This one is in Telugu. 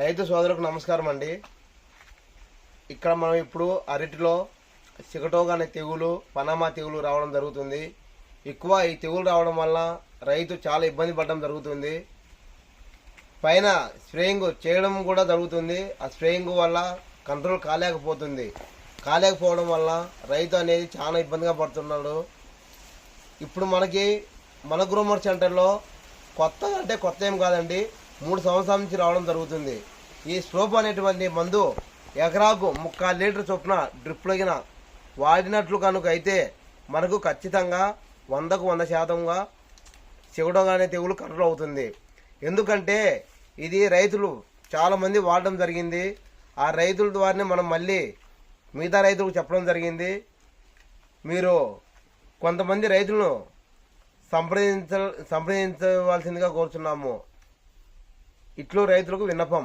రైతు సోదరులకు నమస్కారం అండి. ఇక్కడ మనం ఇప్పుడు అరటిలో సిగటోగా అనే తెగులు, పనామా తెగులు రావడం జరుగుతుంది. ఎక్కువ ఈ తెగులు రావడం వల్ల రైతు చాలా ఇబ్బంది పడడం జరుగుతుంది. పైన స్ప్రేయింగ్ చేయడం కూడా జరుగుతుంది. ఆ స్ప్రేయింగ్ వల్ల కంట్రోల్ కాలేకపోవడం వల్ల రైతు అనేది చాలా ఇబ్బందిగా పడుతున్నాడు. ఇప్పుడు మన గ్రోమర్ సెంటర్లో కొత్త ఏం కాదండి, 3 సంవత్సరాల నుంచి రావడం జరుగుతుంది. ఈ స్ట్రోప్ అనేటువంటి మందు ఎకరాకు 3/4 లీటర్ చొప్పున డ్రిప్లగిన వాడినట్లు కనుక అయితే మనకు ఖచ్చితంగా 100కు 100% సిగటోగానే తెగులు కంట్రోల్ అవుతుంది. ఎందుకంటే ఇది రైతులు చాలామంది వాడడం జరిగింది. ఆ రైతుల ద్వారానే మనం మళ్ళీ మిగతా రైతులకు చెప్పడం జరిగింది. మీరు కొంతమంది రైతులను సంప్రదించవలసిందిగా కోరుచున్నాము. ఇట్లు రైతులకు విన్నపం.